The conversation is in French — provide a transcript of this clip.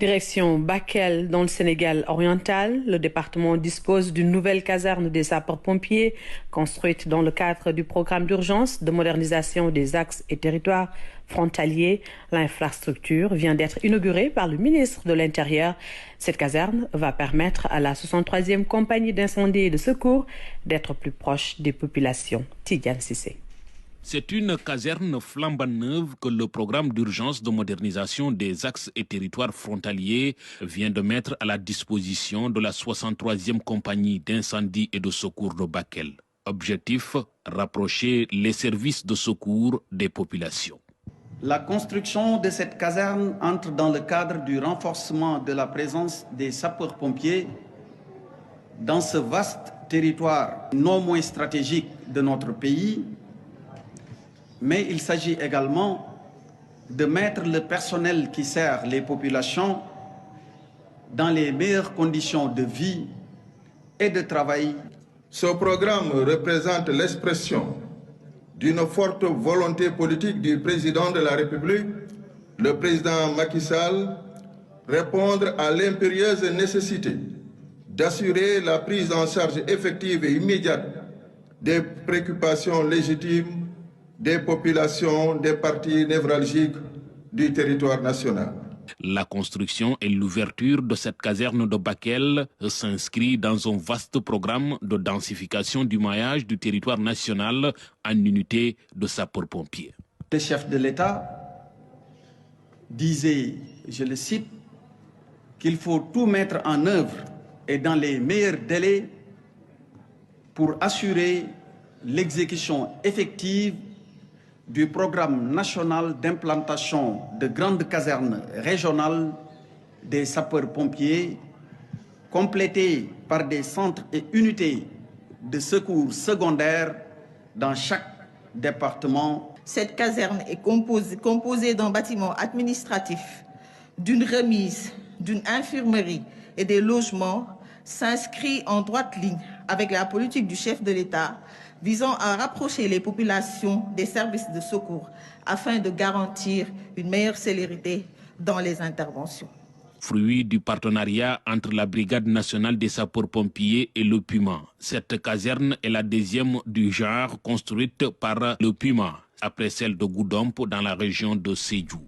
Direction Bakel, dans le Sénégal oriental. Le département dispose d'une nouvelle caserne des sapeurs-pompiers construite dans le cadre du programme d'urgence de modernisation des axes et territoires frontaliers. L'infrastructure vient d'être inaugurée par le ministre de l'Intérieur. Cette caserne va permettre à la 63e compagnie d'incendie et de secours d'être plus proche des populations. Tidiane Sissé. C'est une caserne flambant neuve que le programme d'urgence de modernisation des axes et territoires frontaliers vient de mettre à la disposition de la 63e compagnie d'incendie et de secours de Bakel. Objectif, rapprocher les services de secours des populations. La construction de cette caserne entre dans le cadre du renforcement de la présence des sapeurs-pompiers dans ce vaste territoire non moins stratégique de notre pays. Mais il s'agit également de mettre le personnel qui sert les populations dans les meilleures conditions de vie et de travail. Ce programme représente l'expression d'une forte volonté politique du président de la République, le président Macky Sall, répondre à l'impérieuse nécessité d'assurer la prise en charge effective et immédiate des préoccupations légitimes des populations des parties névralgiques du territoire national. La construction et l'ouverture de cette caserne de Bakel s'inscrit dans un vaste programme de densification du maillage du territoire national en unité de sapeurs-pompiers. Le chef de l'État disait, je le cite, qu'il faut tout mettre en œuvre et dans les meilleurs délais pour assurer l'exécution effective du programme national d'implantation de grandes casernes régionales des sapeurs-pompiers, complétées par des centres et unités de secours secondaires dans chaque département. Cette caserne est composée d'un bâtiment administratif, d'une remise, d'une infirmerie et des logements, s'inscrit en droite ligne avec la politique du chef de l'État visant à rapprocher les populations des services de secours afin de garantir une meilleure célérité dans les interventions. Fruit du partenariat entre la Brigade nationale des sapeurs-pompiers et le Puma. Cette caserne est la deuxième du genre construite par le Puma, après celle de Goudomp dans la région de Sédhiou.